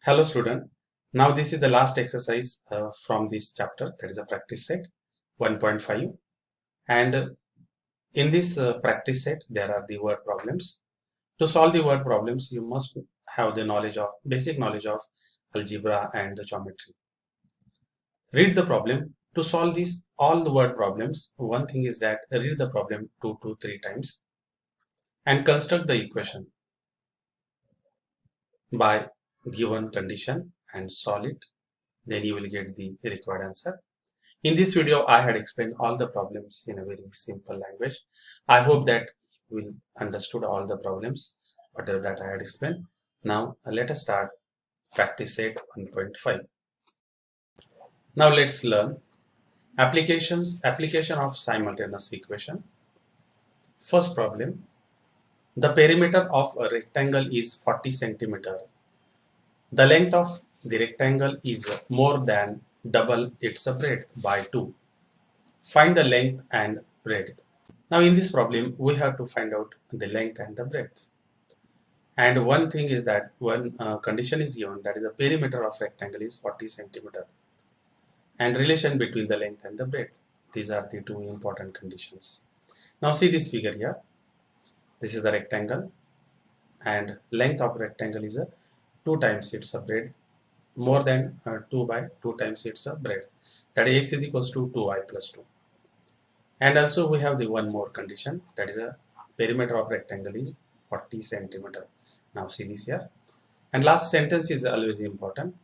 Hello student. Now this is the last exercise from this chapter, that is a practice set 1.5, and in this practice set there are the word problems. To solve the word problems you must have the basic knowledge of algebra and the geometry. Read the problem. To solve these all the word problems, one thing is that read the problem 2 to 3 times and construct the equation by given condition and solve it. Then you will get the required answer. In this video, I had explained all the problems in a very simple language. I hope that you will understood all the problems, whatever that I had explained. Now, let us start practice set 1.5. Now, let's learn application of simultaneous equation. First problem, the perimeter of a rectangle is 40 centimeter. The length of the rectangle is more than double its breadth by 2. Find the length and breadth. Now in this problem, we have to find out the length and the breadth. And one thing is that one condition is given, that is the perimeter of rectangle is 40 centimeter. And relation between the length and the breadth. These are the two important conditions. Now see this figure here. This is the rectangle and length of rectangle is 2 times its breadth, more than 2 by 2 times its breadth. That is x is equals to 2y plus 2. And also we have the one more condition, that is a perimeter of rectangle is 40 centimeter. Now see this here. And last sentence is always important.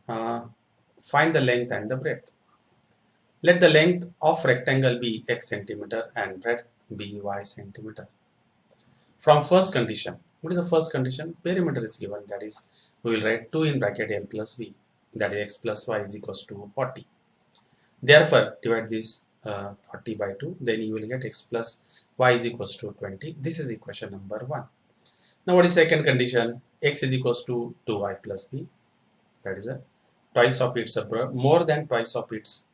Find the length and the breadth. Let the length of rectangle be x centimeter and breadth be y centimeter. From first condition, what is the first condition? Perimeter is given, that is we will write 2 in bracket l plus b, that is x plus y is equals to 40. Therefore, divide this 40 by 2, then you will get x plus y is equals to 20. This is equation number 1. Now, what is second condition? X is equals to 2y plus b, that is a twice of its more than twice of its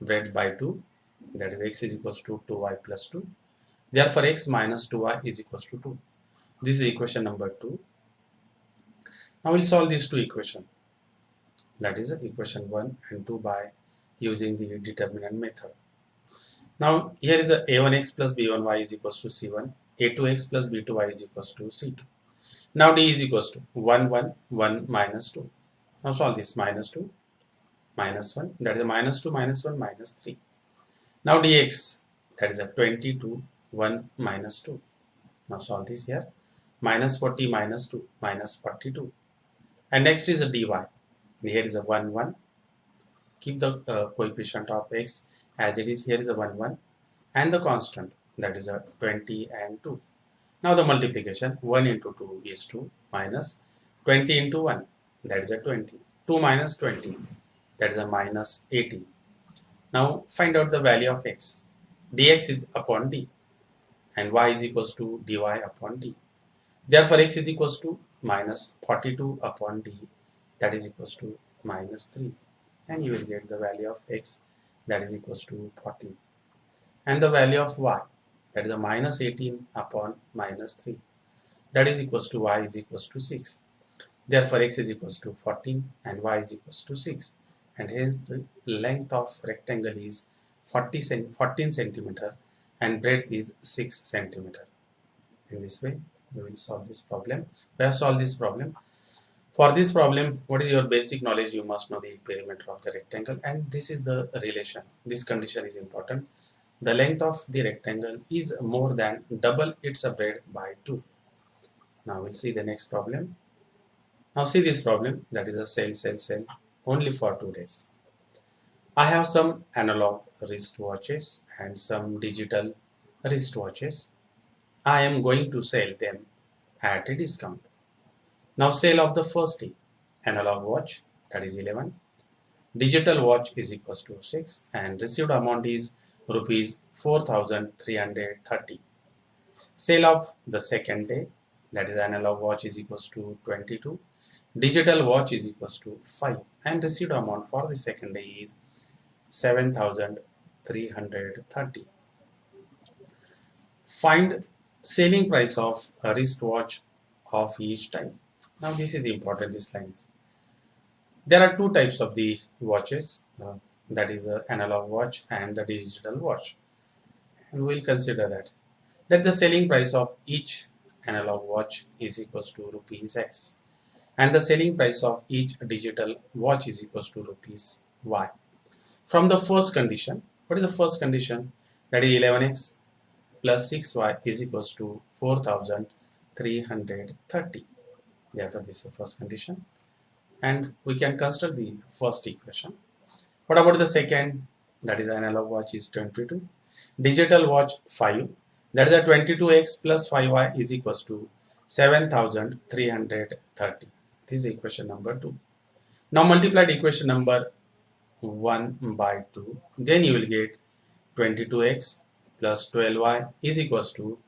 breadth by 2, that is x is equals to 2y plus 2. Therefore, x minus 2y is equals to 2. This is equation number 2. Now, we'll solve these two equations, that is equation 1 and 2 by using the determinant method. Now here is a a1x plus b1y is equals to c1, a2x plus b2y is equals to c2. Now d is equals to 1, 1, 1 minus 2. Now solve this, minus 2, minus 1, that is a minus 2, minus 1, minus 3. Now dx, that is a 22, 1 minus 2. Now solve this here, minus 40 minus 2, minus 42. And next is a dy. Here is a 1, 1. Keep the coefficient of x as it is. Here is a 1, 1. And the constant, that is a 20 and 2. Now the multiplication, 1 into 2 is 2 minus 20 into 1, that is a 20. 2 minus 20, that is a minus 18. Now find out the value of x. Dx is upon d and y is equals to dy upon d. Therefore x is equals to minus 42 upon d, that is equals to minus 3. And you will get the value of x, that is equals to 14. And the value of y, that is a minus 18 upon minus 3, that is equals to y is equals to 6. Therefore x is equals to 14 and y is equals to 6, and hence the length of rectangle is 14 centimeter and breadth is 6 centimeter. In this way we will solve this problem. We have solved this problem. For this problem, what is your basic knowledge? You must know the perimeter of the rectangle, and this is the relation. This condition is important. The length of the rectangle is more than double its breadth by 2. Now we'll see the next problem. Now see this problem, that is a sell only for 2 days. I have some analog wristwatches and some digital wristwatches. I am going to sell them at a discount. Now sale of the first day, analog watch, that is 11. Digital watch is equals to 6 and received amount is rupees 4,330. Sale of the second day, that is analog watch is equals to 22. Digital watch is equals to 5 and received amount for the second day is 7,330. Find selling price of a wristwatch of each type. Now this is important, this line. There are two types of the watches, that is the analog watch and the digital watch, and we'll consider that. Let the selling price of each analog watch is equals to rupees X, and the selling price of each digital watch is equals to rupees Y. From the first condition, what is the first condition? That is 11x plus 6y is equals to 4330. Therefore, this is the first condition, and we can construct the first equation. What about the second? That is analog watch is 22, digital watch 5. That is a 22x plus 5y is equals to 7330. This is equation number 2. Now multiply the equation number 1 by 2. Then you will get 22x plus 12y is equals to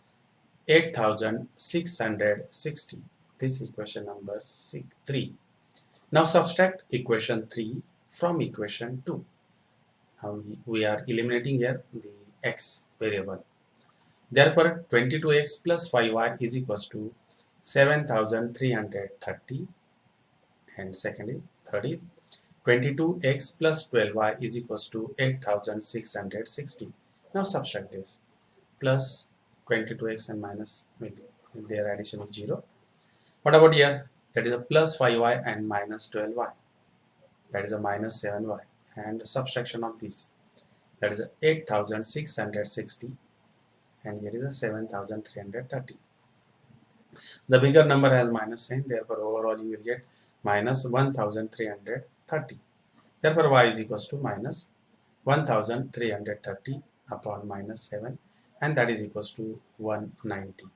8660. This is equation number 3. Now subtract equation 3 from equation 2. Now we are eliminating here the x variable. Therefore 22x plus 5y is equals to 7330, and third is 22x plus 12y is equals to 8660. Now subtract this, plus 22x and minus, their addition is 0. What about here? That is a plus 5y and minus 12y. That is a minus 7y. And subtraction of this, that is a 8660, and here is a 7330. The bigger number has minus sign, therefore overall you will get minus 1330. Therefore y is equals to minus 1330 upon minus 7, and that is equals to 190.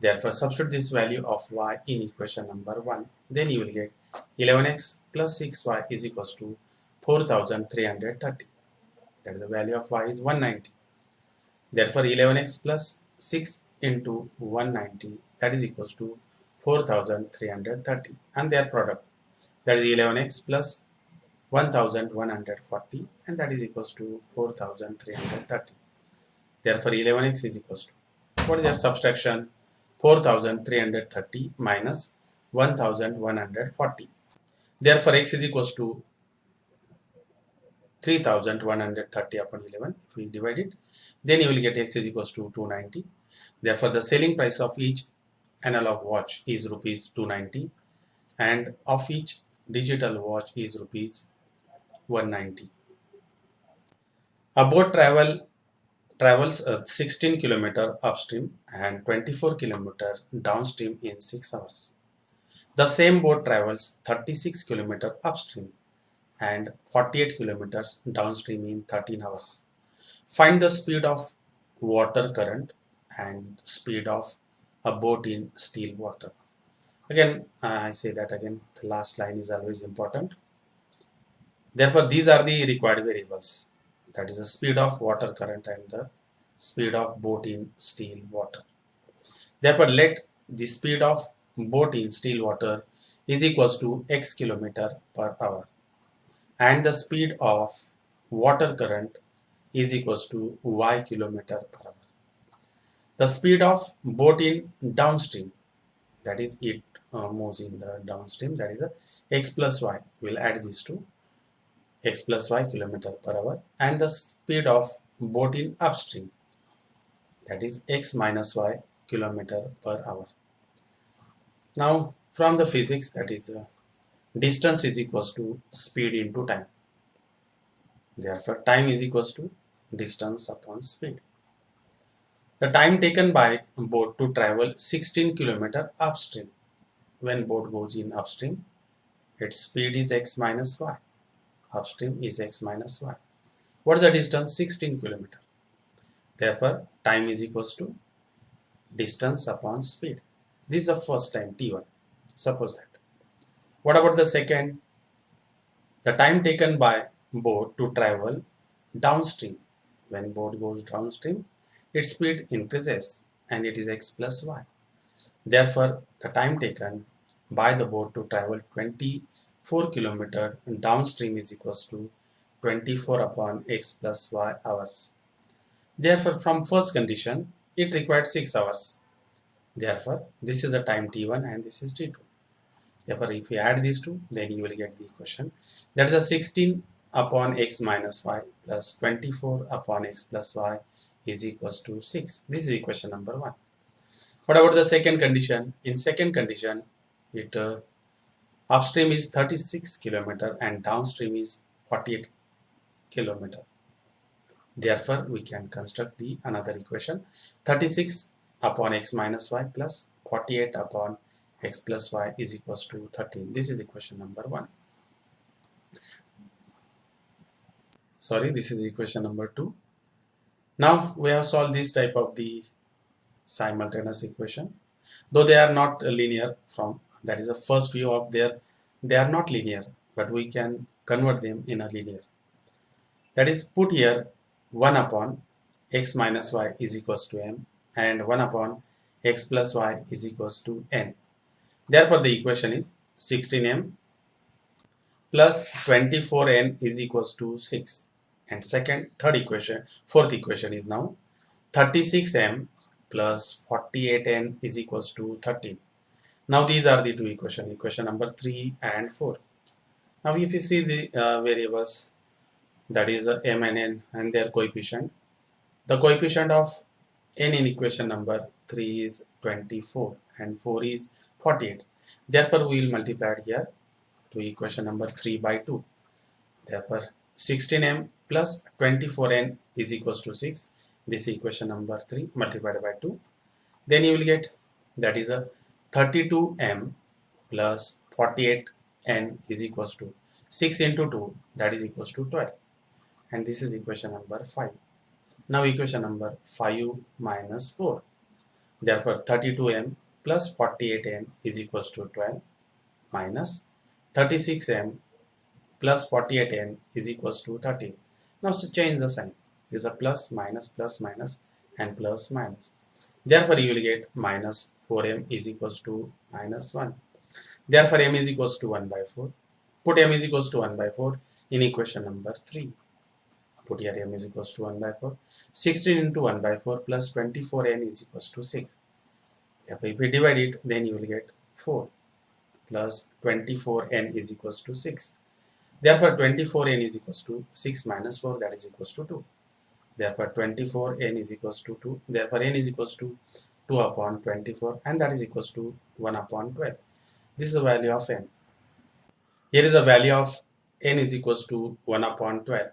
Therefore substitute this value of y in equation number 1. Then you will get 11x plus 6y is equals to 4330. That is the value of y is 190. Therefore 11x plus 6 into 190, that is equals to 4330, and their product, that is 11x plus 1140, and that is equals to 4330. Therefore 11x is equals to, what is their subtraction? 4330 minus 1140. Therefore x is equals to 3130 upon 11. If we divide it, then you will get x is equals to 290. Therefore the selling price of each analog watch is rupees 290, and of each digital watch is rupees 190. A boat travels 16 km upstream and 24 km downstream in 6 hours. The same boat travels 36 km upstream and 48 kilometers downstream in 13 hours. Find the speed of water current and speed of a boat in still water. Again, I say that again, the last line is always important. Therefore, these are the required variables. That is the speed of water current and the speed of boat in still water. Therefore, let the speed of boat in still water is equals to x kilometer per hour, and the speed of water current is equals to y kilometer per hour. The speed of boat in downstream, that is it moves in the downstream, that is a x plus y. We'll add these two, x plus y kilometer per hour, and the speed of boat in upstream, that is x minus y kilometer per hour. Now from the physics, that is distance is equals to speed into time. Therefore time is equals to distance upon speed. The time taken by boat to travel 16 km upstream, when boat goes in upstream, its speed is x minus y. Upstream is x minus y. What is the distance? 16 km. Therefore time is equals to distance upon speed. This is the first time, t1. Suppose that. What about the second? The time taken by boat to travel downstream. When boat goes downstream, its speed increases and it is x plus y. Therefore, the time taken by the boat to travel 24 km downstream is equals to 24 upon x plus y hours. Therefore, from first condition, it required 6 hours. Therefore, this is the time t1 and this is t2. Therefore, if you add these two, then you will get the equation. That is a 16 upon x minus y plus 24 upon x plus y is equals to 6. This is equation number 1. What about the second condition? In second condition, it upstream is 36 kilometer and downstream is 48 kilometer. Therefore, we can construct the another equation. 36 upon x minus y plus 48 upon x plus y is equals to 13. This is equation number 1. Sorry, this is equation number 2. Now we have solved this type of the simultaneous equation. Though they are not linear, from that is the first view of they are not linear, but we can convert them in a linear. That is, put here 1 upon x minus y is equals to m and 1 upon x plus y is equals to n. Therefore, the equation is 16m plus 24n is equals to 6. And fourth equation is now 36m plus 48n is equals to 13. Now these are the two equations, equation number 3 and 4. Now if you see the variables, that is m and n and their coefficient, the coefficient of n in equation number 3 is 24 and 4 is 48. Therefore, we will multiply here to equation number 3 by 2. Therefore, 16m plus 24n is equals to 6. This is equation number 3 multiplied by 2. Then you will get, that is a 32m plus 48n is equals to 6 into 2, that is equals to 12. And this is equation number 5. Now equation number 5 minus 4. Therefore, 32m plus 48n is equals to 12 minus 36m plus 48n is equals to 13. Now change the sign. This is a plus minus and plus minus. Therefore, you will get minus 4m is equals to minus 1. Therefore, m is equals to 1 by 4. Put m is equals to 1 by 4 in equation number 3. Put here m is equals to 1 by 4. 16 into 1 by 4 plus 24n is equals to 6. Therefore, if we divide it, then you will get 4 plus 24n is equals to 6. Therefore, 24n is equals to 6 minus 4, that is equals to 2. Therefore, 24n is equals to 2. Therefore, n is equals to 2 upon 24 and that is equals to 1 upon 12. This is the value of n. Here is the value of n is equals to 1 upon 12.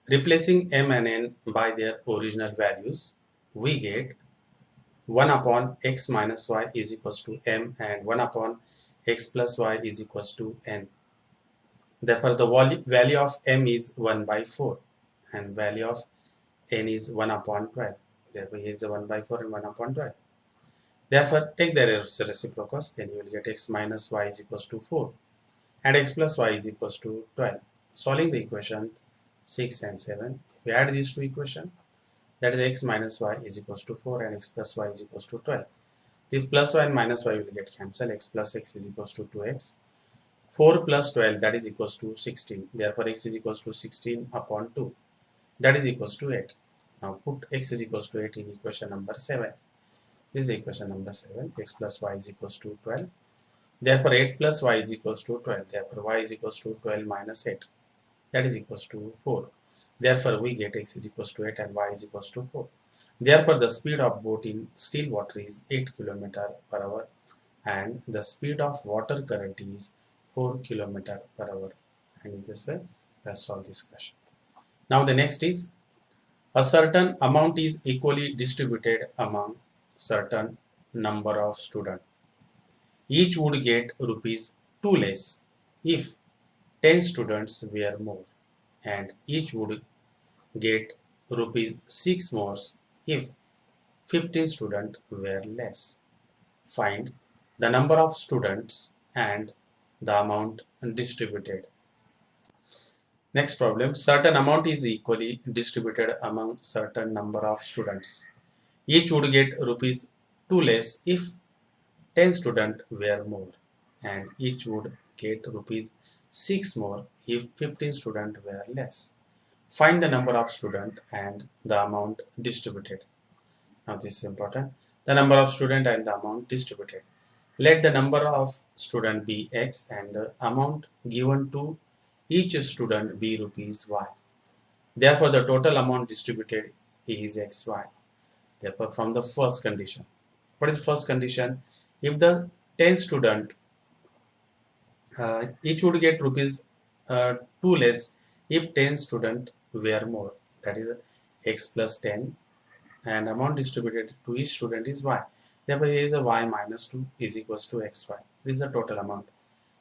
Replacing m and n by their original values, we get 1 upon x minus y is equals to m and 1 upon x plus y is equals to n. Therefore, the value of m is 1 by 4 and value of n is 1 upon 12. Therefore, here is the 1 by 4 and 1 upon 12. Therefore, take the reciprocals, then you will get x minus y is equals to 4 and x plus y is equals to 12. Solving the equation 6 and 7, if we add these two equations, that is x minus y is equals to 4 and x plus y is equals to 12. This plus y and minus y will get cancelled. X plus x is equals to 2x. 4 plus 12, that is equals to 16. Therefore, x is equals to 16 upon 2. That is equals to 8. Now put x is equals to 8 in equation number 7. This is equation number 7. X plus y is equals to 12. Therefore, 8 plus y is equals to 12. Therefore, y is equals to 12 minus 8. That is equals to 4. Therefore, we get x is equals to 8 and y is equals to 4. Therefore, the speed of boat in still water is 8 km per hour and the speed of water current is 4 km per hour. And in this way, we have solved this question. Now, the next is, a certain amount is equally distributed among certain number of students. Each would get rupees 2 less if 10 students were more, and each would get rupees 6 more if 15 students were less. Find the number of students and the amount distributed. Next problem, certain amount is equally distributed among certain number of students. Each would get rupees 2 less if 10 students were more, and each would get rupees 6 more if 15 students were less. Find the number of students and the amount distributed. Now this is important. The number of students and the amount distributed. Let the number of student be x and the amount given to each student be rupees y. Therefore, the total amount distributed is xy. Therefore, from the first condition. What is the first condition? If the 10 student each would get rupees 2 less if 10 student were more. That is x plus 10 and amount distributed to each student is y. Therefore, here is a y minus 2 is equals to xy. This is the total amount.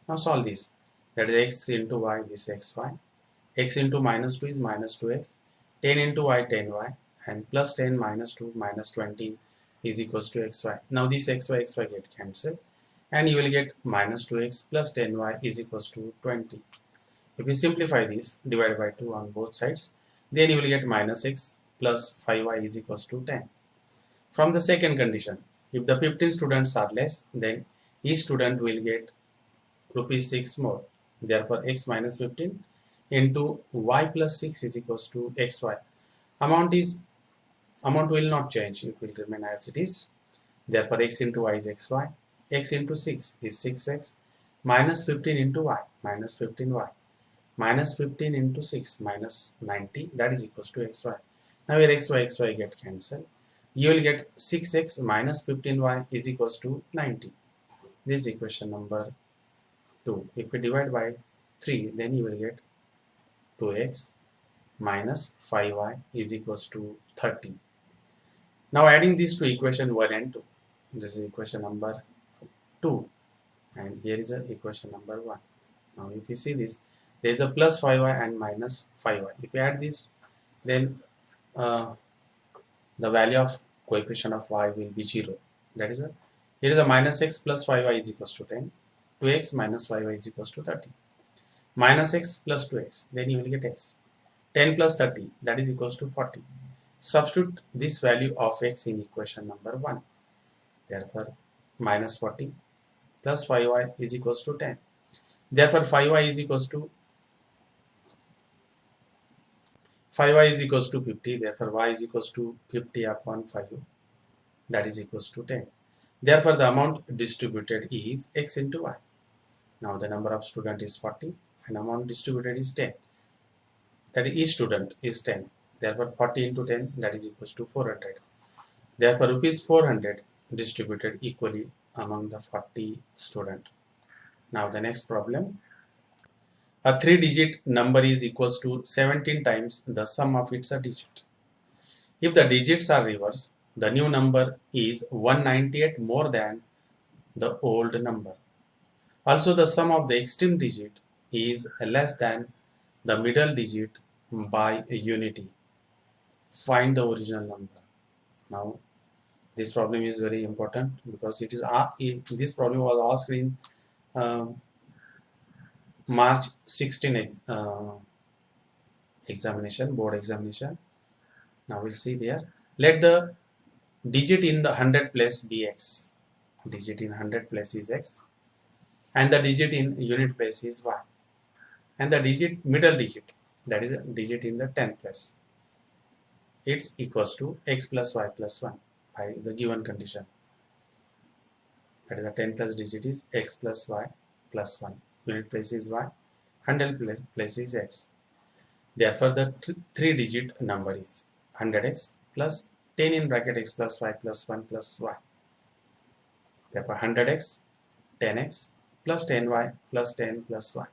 Now solve this. That is x into y, this xy. X into minus 2 is minus 2x. 10 into y, 10y. And plus 10 minus 2 minus 20 is equals to xy. Now this xy get cancelled. And you will get minus 2x plus 10y is equals to 20. If you simplify this, divide by 2 on both sides, then you will get minus x plus 5y is equals to 10. From the second condition, if the 15 students are less, then each student will get rupees 6 more. Therefore, x minus 15 into y plus 6 is equals to xy. Amount will not change, it will remain as it is. Therefore, x into y is xy. X into 6 is 6x minus 15 into y minus 15y minus 15 into 6 minus 90, that is equals to xy. Now here xy get cancelled. You will get 6x minus 15y is equals to 90. This is equation number 2. If we divide by 3, then you will get 2x minus 5y is equals to 30. Now adding these to equation 1 and 2. This is equation number 2 and here is a equation number 1. Now if you see this, there is a plus 5y and minus 5y. If you add this, then the value of coefficient of y will be 0. That is here is a minus x plus 5y is equals to 10. 2x minus 5y is equals to 30. Minus x plus 2x, then you will get x. 10 plus 30, that is equals to 40. Substitute this value of x in equation number 1. Therefore, minus 40 plus 5y is equals to 10. Therefore, 5y is equals to 50. Therefore, y is equals to 50 upon 5. That is equals to 10. Therefore, the amount distributed is x into y. Now, the number of student is 40 and amount distributed is 10. That is each student is 10. Therefore, 40 into 10, that is equals to 400. Therefore, rupees 400 distributed equally among the 40 student. Now, the next problem. A 3-digit number is equals to 17 times the sum of its a digit. If the digits are reversed, the new number is 198 more than the old number. Also, the sum of the extreme digit is less than the middle digit by a unity. Find the original number. Now, this problem is very important because it is this problem was asked in March 16 examination, board examination. Now we'll see there. Let the digit in the 100 place be x. Digit in 100 place is x, and the digit in unit place is y, and the digit middle digit, that is a digit in the 10th place, it's equals to x plus y plus 1 by the given condition. That is the 10 plus digit is x plus y plus 1. Unit place is y, 100 place is x. Therefore, the 3-digit number is 100x plus 10 in bracket x plus y plus 1 plus y. Therefore, 100x, 10x plus 10y plus 10 plus y.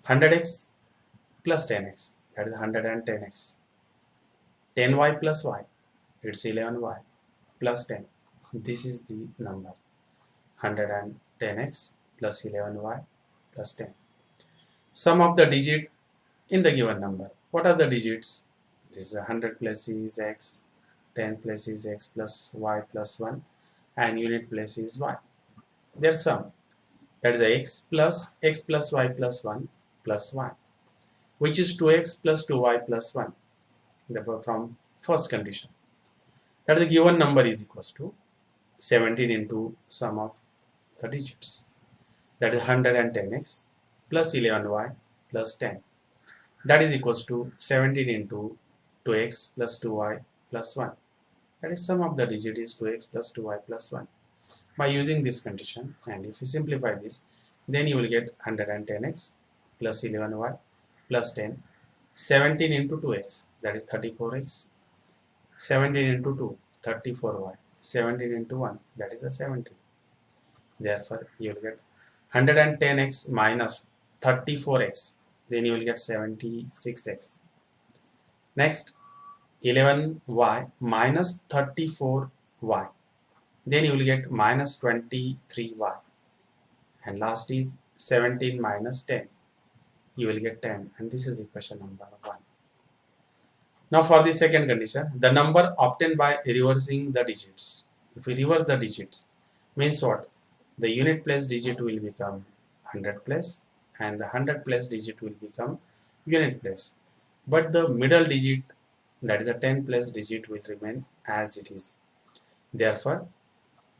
100x plus 10x, that is 110x. 10y plus y, it's 11y plus 10. This is the number 110x plus 11y plus 10. Sum of the digit in the given number. What are the digits? This is 100 plus is x, 10 plus is x plus y plus 1, and unit place is y. Their sum, that is x plus y plus 1 plus y, which is 2x plus 2y plus 1. Therefore, from first condition, that the given number is equals to 17 into sum of the digits, that is 110x plus 11y plus 10. That is equals to 17 into 2x plus 2y plus 1. That is sum of the digit is 2x plus 2y plus 1. by using this condition, and if you simplify this, then you will get 110x plus 11y plus 10, 17 into 2x, that is 34x, 17 into 2, 34y, 17 into 1, that is a 17. Therefore you will get 110x minus 34x, then you will get 76x. Next, 11y minus 34y, then you will get minus 23y, and last is 17 minus 10, you will get 10, and this is equation number 1. Now for the second condition, the number obtained by reversing the digits. If we reverse the digits, means what? The unit place digit will become 100 place, and the 100 place digit will become unit place. But the middle digit, that is a 10 place digit, will remain as it is. Therefore,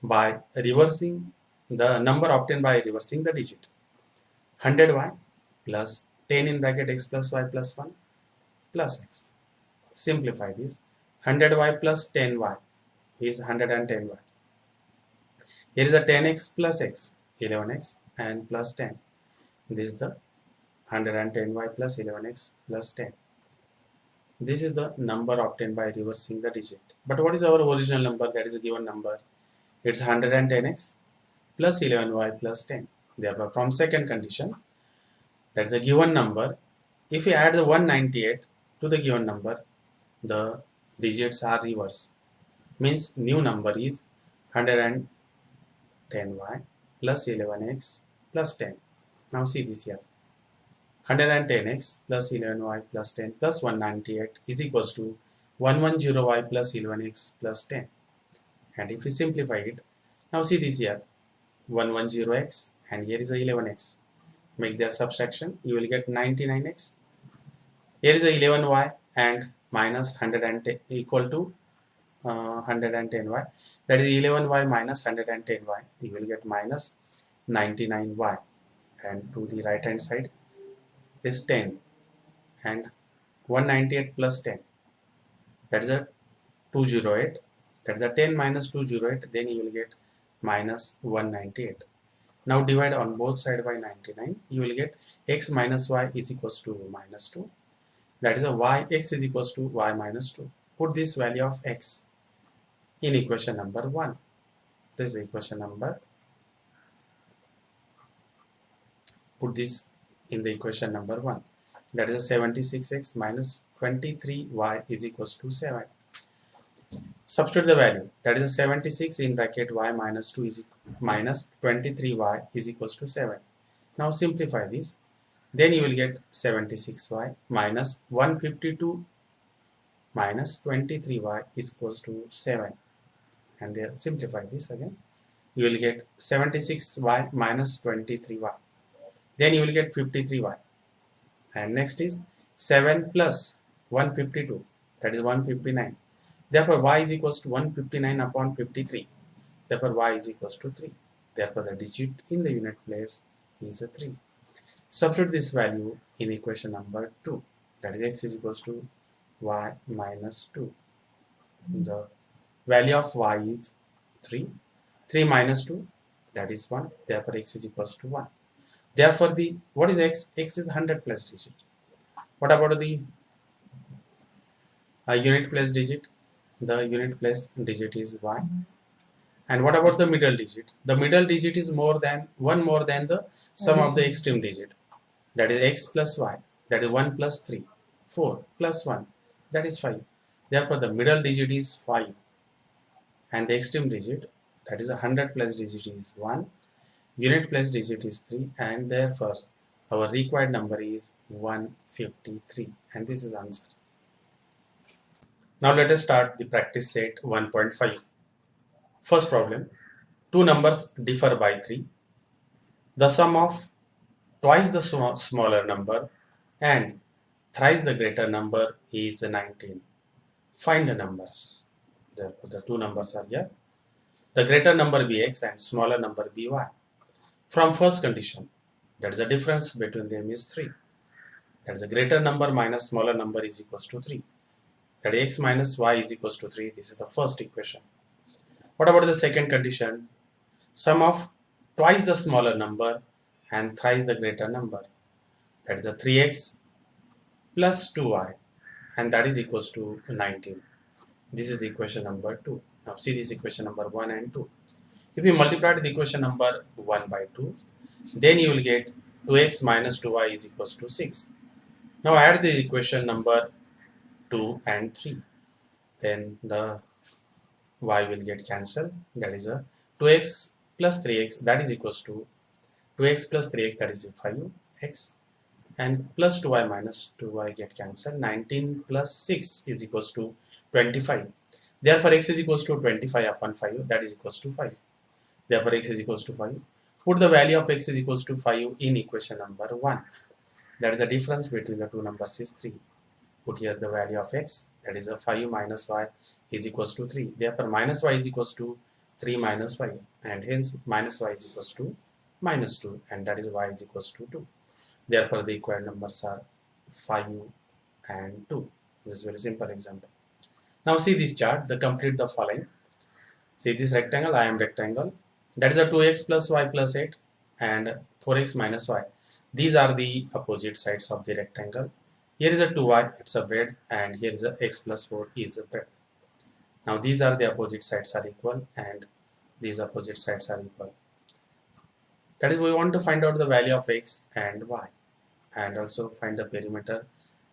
by reversing the number obtained by reversing the digit, 100y plus 10 in bracket x plus y plus 1 plus x. Simplify this. 100y plus 10y is 110y. Here is a 10x plus x, 11x and plus 10. This is the 110y plus 11x plus 10. This is the number obtained by reversing the digit. But what is our original number? That is a given number. It's 110x plus 11y plus 10. Therefore, from second condition, that is a given number. If we add the 198 to the given number, the digits are reversed. Means new number is 110y plus 11x plus 10. Now see this here. 110x plus 11y plus 10 plus 198 is equals to 110y plus 11x plus 10. And if we simplify it, now see this here. 110x and here is a 11x. Make their subtraction, you will get 99x. Here is a 11y and minus 110 equal to 110y. That is 11y minus 110y. You will get minus 99y. And to the right hand side is 10 and 198 plus 10. That is a 208. That is a 10 minus 208. Then you will get minus 198. Now divide on both sides by 99. You will get x minus y is equals to minus 2. That is a y x is equals to y minus 2. Put this value of x in equation number 1. This is equation number. Put this in the equation number 1. That is a 76x minus 23y is equals to 7. Substitute the value. That is a 76 in bracket y minus 2 is minus 23y is equals to 7. Now simplify this. Then you will get 76y minus 152 minus 23y is equals to 7. And then simplify this again. You will get 76y minus 23y. Then you will get 53y. And next is 7 plus 152. That is 159. Therefore, y is equals to 159 upon 53. Therefore, y is equals to 3. Therefore, the digit in the unit place is a 3. Substitute this value in equation number 2. That is x is equals to y minus 2. The value of y is 3. 3 minus 2, that is 1. Therefore, x is equals to 1. Therefore, what is x? X is 100 place digit. What about the unit place digit? The unit place digit is y. And what about the middle digit? The middle digit is one more than the sum of the extreme digit. That is x plus y. That is 1 plus 3. 4 plus 1. That is 5. Therefore, the middle digit is 5. And the extreme digit, that is 100 place digit is 1. Unit place digit is 3. And therefore, our required number is 153. And this is answer. Now let us start the practice set 1.5. First problem. Two numbers differ by 3. The sum of twice the smaller number and thrice the greater number is 19. Find the numbers. Therefore, the two numbers are here. The greater number be x and smaller number be y. From first condition, that is the difference between them is 3. That is the greater number minus smaller number is equals to 3. That is x minus y is equals to 3. This is the first equation. What about the second condition? sum of twice the smaller number and thrice the greater number, that is a 3x plus 2y, and that is equals to 19. This is the equation number 2. Now see this equation number 1 and 2. If you multiply the equation number 1 by 2, then you will get 2x minus 2y is equals to 6. Now add the equation number 2 and 3. Then the y will get cancelled. That is a 2x plus 3x, that is equals to 2x plus 3x, that is 5x, and plus 2y minus 2y get cancelled. 19 plus 6 is equals to 25. Therefore x is equals to 25 upon 5, that is equals to 5. Therefore x is equals to 5. Put the value of x is equals to 5 in equation number 1. That is the difference between the two numbers is 3. Put here the value of x, that is a 5 minus y is equals to 3. Therefore minus y is equals to 3 minus 5, and hence minus y is equals to minus 2, and that is y is equals to 2. Therefore the required numbers are 5 and 2. This is a very simple example. Now see this chart, the complete the following. See this rectangle, I am rectangle, that is a 2x plus y plus 8 and 4x minus y. These are the opposite sides of the rectangle. Here is a 2y, it's a breadth, and here is a x plus 4 is a breadth. Now these are the opposite sides are equal, and these opposite sides are equal. That is, we want to find out the value of x and y, and also find the perimeter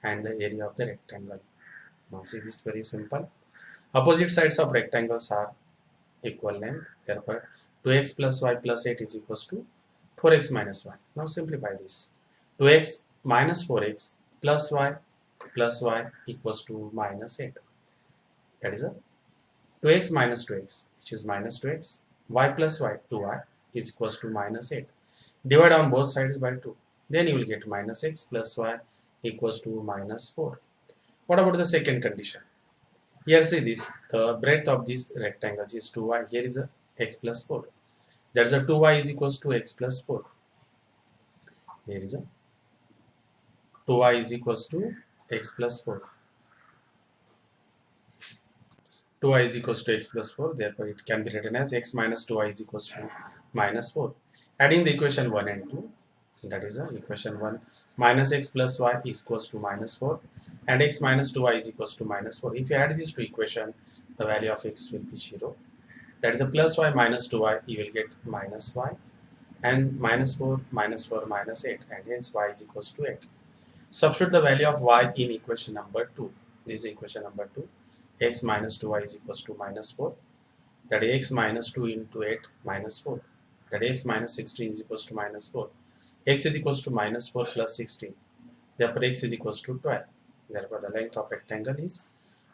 and the area of the rectangle. Now see, this is very simple. Opposite sides of rectangles are equal length. Therefore 2x plus y plus 8 is equals to 4x minus y. Now simplify this. 2x minus 4x plus y equals to minus 8. That is a 2x minus 2x, which is minus 2x, y plus y, 2y is equals to minus 8. Divide on both sides by 2. Then you will get minus x plus y equals to minus 4. What about the second condition? Here see this, the breadth of this rectangles is 2y. Here is a x plus 4. There is a 2y is equals to x plus 4. There is a 2y is equals to x plus 4. 2y is equals to x plus 4. Therefore it can be written as x minus 2y is equals to minus 4. Adding the equation 1 and 2, that is equation 1, minus x plus y is equals to minus 4, and x minus 2y is equals to minus 4. If you add these two equations, the value of x will be 0. That is a plus y minus 2y, you will get minus y, and minus 4 minus 4 minus 8, and hence y is equals to 8. Substitute the value of y in equation number 2. This is equation number 2. X minus 2y is equals to minus 4. That is x minus 2 into 8 minus 4. That is x minus 16 is equals to minus 4. X is equals to minus 4 plus 16. Therefore x is equals to 12. Therefore the length of rectangle is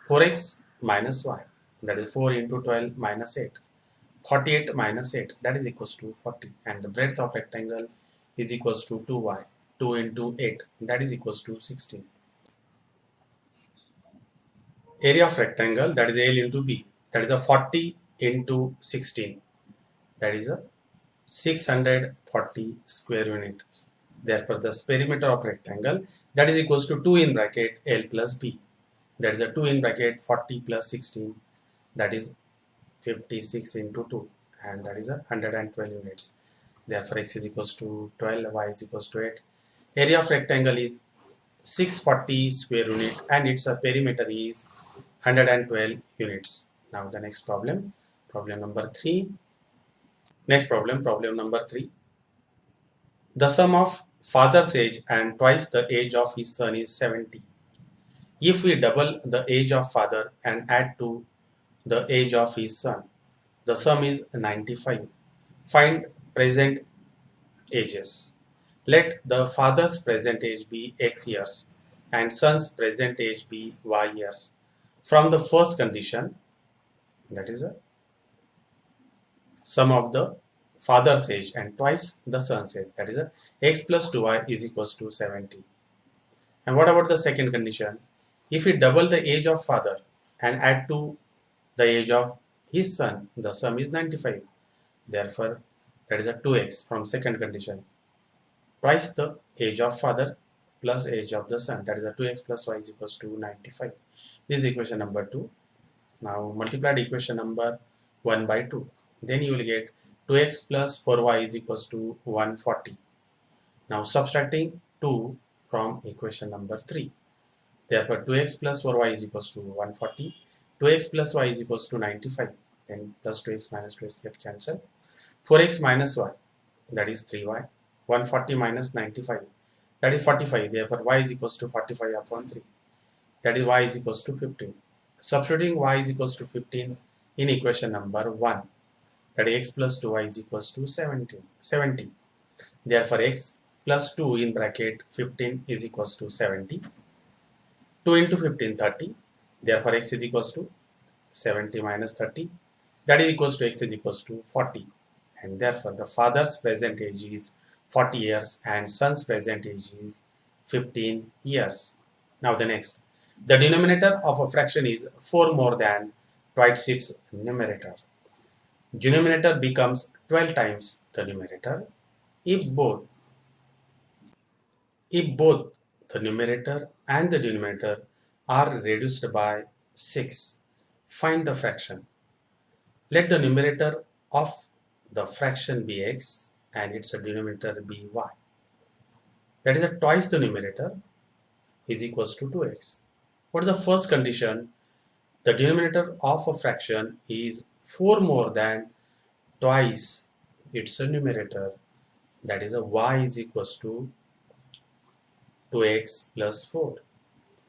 4x minus y. That is 4 into 12 minus 8. 48 minus 8, that is equals to 40. And the breadth of rectangle is equals to 2y. 2 into 8, that is equals to 16. Area of rectangle, that is L into B, that is a 40 into 16, that is a 640 square unit. Therefore the perimeter of rectangle, that is equals to 2 in bracket L plus B, that is a 2 in bracket 40 plus 16, that is 56 into 2, and that is a 112 units. Therefore x is equals to 12, y is equals to 8. Area of rectangle is 640 square unit, and its perimeter is 112 units. Now the next problem, problem number 3. Next problem, problem number 3. The sum of father's age and twice the age of his son is 70. If we double the age of father and add to the age of his son, the sum is 95. Find present ages. Let the father's present age be x years and son's present age be y years. From the first condition, that is a sum of the father's age and twice the son's age, that is a x plus 2y is equals to 70. And what about the second condition? If we double the age of father and add to the age of his son, the sum is 95. Therefore, that is a 2x from second condition. Twice the age of father plus age of the son, that is a 2x plus y is equals to 95. This is equation number 2. Now multiply equation number 1 by 2. Then you will get 2x plus 4y is equals to 140. Now subtracting 2 from equation number 3. Therefore 2x plus 4y is equals to 140. 2x plus y is equals to 95. Then plus 2x minus 2x get cancelled. 4x minus y, that is 3y. 140 minus 95, that is 45. Therefore y is equals to 45 upon 3. That is y is equals to 15. Substituting y is equals to 15 in equation number 1. That is x plus 2y is equals to 70. Therefore x plus 2 in bracket 15 is equals to 70. 2 into 15, 30. Therefore x is equals to 70 minus 30. That is equals to x is equals to 40. And therefore the father's present age is 40 years and son's present age is 15 years. Now the next. The denominator of a fraction is 4 more than twice its numerator. Denominator becomes 12 times the numerator if both the numerator and the denominator are reduced by 6. Find the fraction. Let the numerator of the fraction be x and its denominator be y. That is twice the numerator is equals to 2x. What is the first condition? The denominator of a fraction is 4 more than twice its numerator. That is y is equals to 2x plus 4.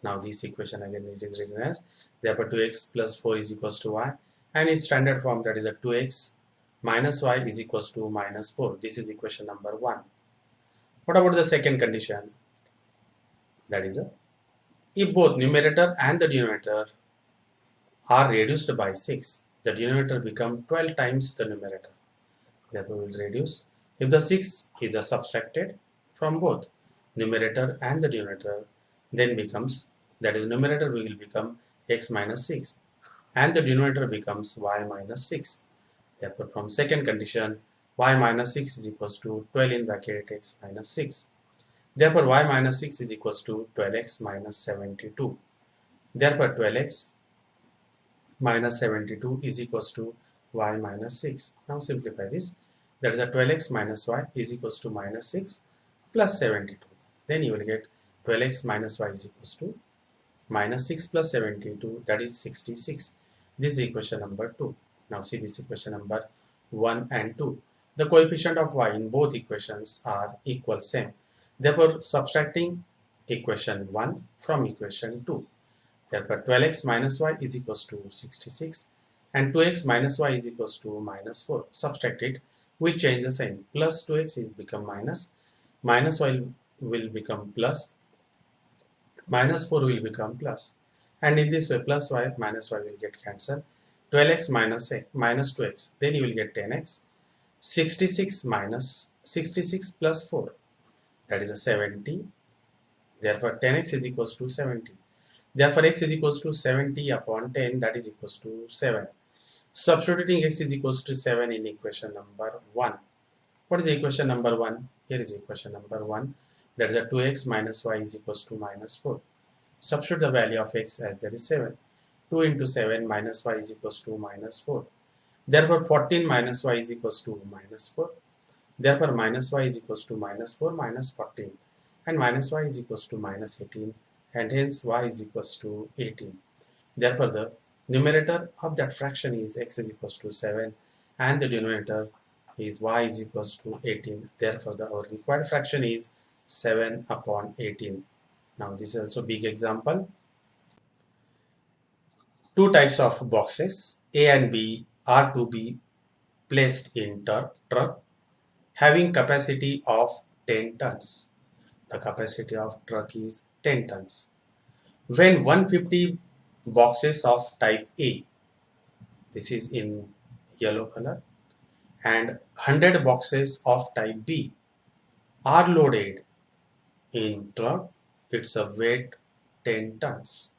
Now this equation again it is written as, therefore 2x plus 4 is equals to y, and its standard form, that is a 2x minus y is equals to minus 4. This is equation number 1. What about the second condition? That is if both numerator and the denominator are reduced by 6, the denominator become 12 times the numerator. Therefore we will reduce. If the 6 is subtracted from both numerator and the denominator, then becomes, that is numerator will become x minus 6 and the denominator becomes y minus 6. Therefore from second condition, y minus 6 is equals to 12 in bracket x minus 6. Therefore y minus 6 is equals to 12x minus 72. Therefore 12x minus 72 is equals to y minus 6. Now simplify this. That is a 12x minus y is equals to minus 6 plus 72. Then you will get 12x minus y is equals to minus 6 plus 72, that is 66. This is equation number 2. Now see this equation number 1 and 2. The coefficient of y in both equations are equal, same. Therefore subtracting equation 1 from equation 2. Therefore 12x minus y is equals to 66 and 2x minus y is equals to minus 4. Subtract it, we change the sign. Plus 2x will become minus, minus y will become plus, minus 4 will become plus, and in this way plus y minus y will get cancelled. 12x minus 2x, then you will get 10x. 66 plus 4, that is a 70. Therefore 10x is equals to 70. Therefore x is equals to 70 upon 10, that is equals to 7. Substituting x is equals to 7 in equation number 1. What is the equation number 1? Here is equation number 1. That is a 2x minus y is equals to minus 4. Substitute the value of x as that is 7. 2 into 7 minus y is equals to minus 4. Therefore 14 minus y is equals to minus 4. Therefore minus y is equals to minus 4 minus 14. And minus y is equals to minus 18. And hence y is equals to 18. Therefore the numerator of that fraction is x is equals to 7. And the denominator is y is equals to 18. Therefore our required fraction is 7 upon 18. Now this is also big example. Two types of boxes A and B are to be placed in truck having capacity of 10 tons. The capacity of truck is 10 tons. When 150 boxes of type A, this is in yellow color, and 100 boxes of type B are loaded in truck, it's a weight 10 tons.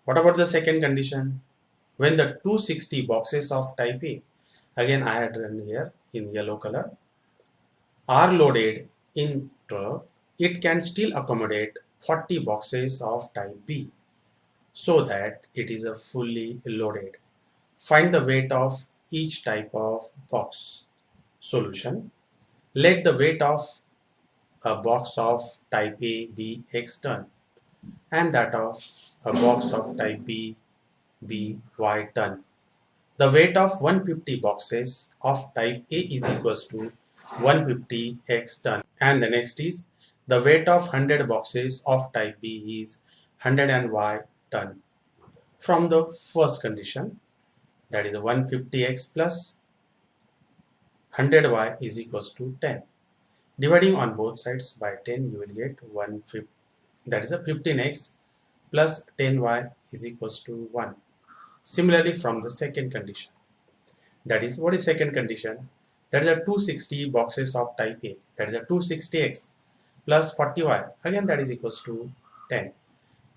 What about the second condition? When the 260 boxes of type A, again I had written here in yellow color, are loaded in truck, it can still accommodate 40 boxes of type B so that it is a fully loaded. Find the weight of each type of box. Solution. Let the weight of a box of type A be X ton and that of a box of type B be Y ton. The weight of 150 boxes of type A is equals to 150 X ton. And the next is the weight of 100 boxes of type B is 100 and Y ton. From the first condition, that is 150X plus 100Y is equals to 10. Dividing on both sides by 10, you will get 150, that is a 15X plus 10Y is equals to 1. Similarly, from the second condition, that is, what is second condition? That is a 260 boxes of type A, that is a 260X plus 40Y, again that is equals to 10.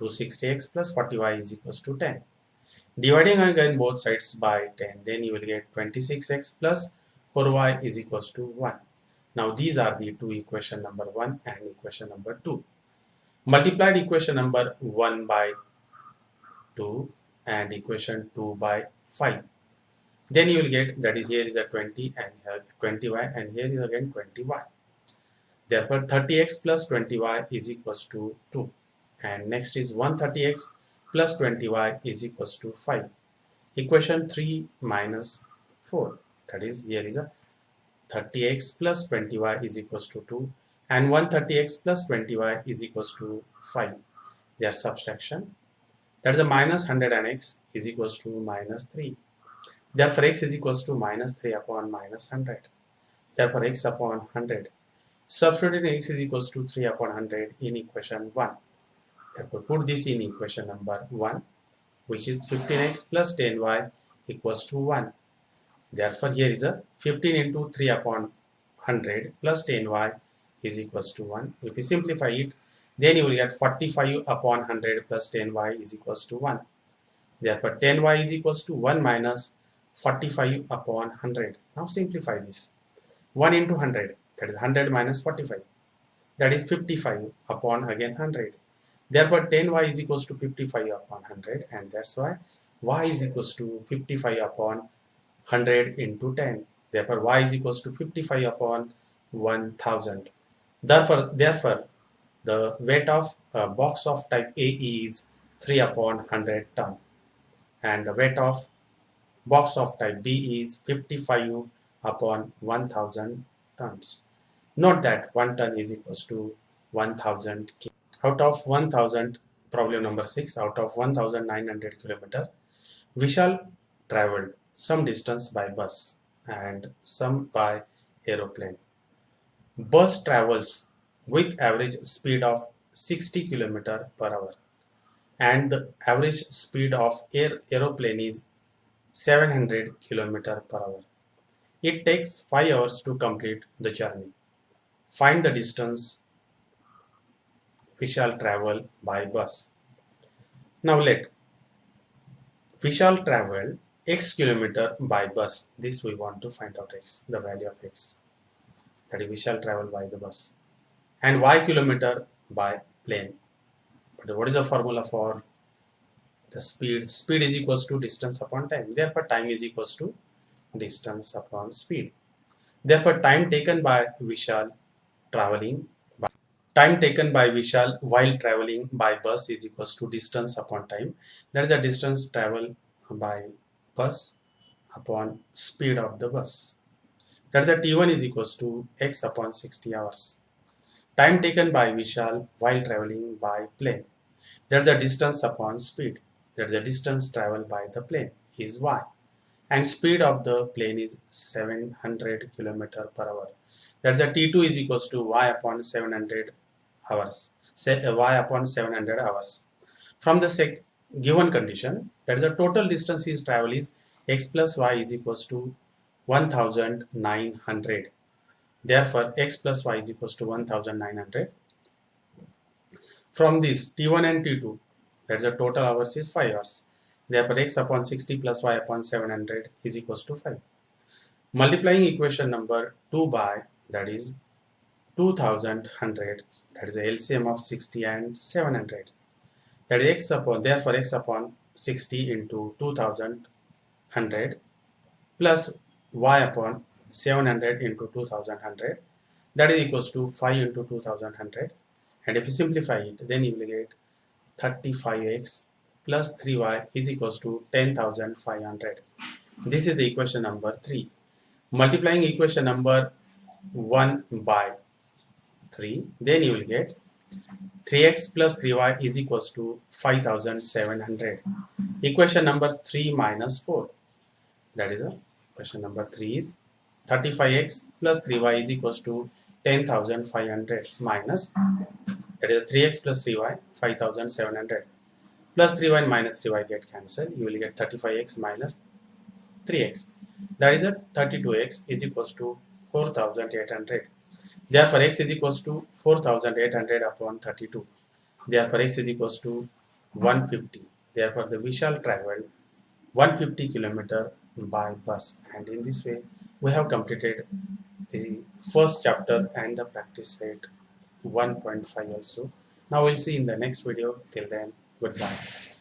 260X plus 40Y is equals to 10. Dividing again both sides by 10, then you will get 26X plus 4Y is equals to 1. Now these are the two equation number 1 and equation number 2. Multiplied equation number 1 by 2 and equation 2 by 5. Then you will get, that is, here is a 20 and here 20y and here is again 20y. Therefore 30x plus 20y is equals to 2. And next is 130x plus 20y is equals to 5. Equation 3 minus 4. That is, here is a 30x plus 20y is equals to 2 and 130x plus 20y is equals to 5. Their subtraction, that is a minus 100 and x is equals to minus 3. Therefore x is equals to minus 3 upon minus 100. Therefore x upon 100. Substituting x is equals to 3 upon 100 in equation 1. Therefore put this in equation number 1, which is 15x plus 10y equals to 1. Therefore here is a 15 into 3 upon 100 plus 10y is equals to 1. If you simplify it, then you will get 45 upon 100 plus 10y is equals to 1. Therefore 10y is equals to 1 minus 45 upon 100. Now simplify this. 1 into 100, that is 100 minus 45. That is 55 upon again 100. Therefore 10y is equals to 55 upon 100, and that's why y is equals to 55 upon 100 into 10. Therefore y is equals to 55 upon 1000. Therefore the weight of a box of type A is 3 upon 100 ton, and the weight of box of type B is 55 upon 1000 tons. Note that 1 ton is equals to 1000 kg. Out of 1000, problem number 6, out of 1900 kilometer, Vishal traveled some distance by bus and some by aeroplane. Bus travels with average speed of 60 km per hour and the average speed of aeroplane is 700 km per hour. It takes 5 hours to complete the journey. Find the distance we shall travel by bus. Now let we shall travel x kilometer by bus. This we want to find out x, the value of x. That is, we shall travel by the bus. And y kilometer by plane. But what is the formula for the speed? Speed is equals to distance upon time. Therefore, time is equals to distance upon speed. Therefore, time taken by Vishal while traveling by bus is equals to distance upon time. That is a distance travel by bus upon speed of the bus. That is a T1 is equals to x upon 60 hours. Time taken by Vishal while traveling by plane. That is a distance upon speed. That is a distance traveled by the plane is y. And speed of the plane is 700 km per hour. That's a T2 is equals to y upon 700 hours. Say y upon 700 hours. From the given condition, that is the total distance is travel is x plus y is equals to 1900. Therefore, x plus y is equals to 1900. From this T1 and T2, that is the total hours is 5 hours. Therefore, x upon 60 plus y upon 700 is equals to 5. Multiplying equation number 2 by, that is 2100, that is the LCM of 60 and 700. That is x upon, therefore x upon 60 into 2100 plus y upon 700 into 2100, that is equals to 5 into 2100, and if you simplify it, then you will get 35x plus 3y is equals to 10,500. This is the equation number 3. Multiplying equation number 1 by 3, then you will get 3x plus 3y is equals to 5,700. Equation number 3 minus 4, that is equation number 3 is 35x plus 3y is equals to 10,500 minus, that is 3x plus 3y 5,700, plus 3y and minus 3y get cancelled. You will get 35x minus 3x, that is 32x is equals to 4,800. Therefore x is equals to 4,800 upon 32. Therefore x is equals to 150. Therefore we shall travel 150 kilometer by bus, and in this way we have completed the first chapter and the practice set 1.5 also. Now we'll see in the next video. Till then, goodbye.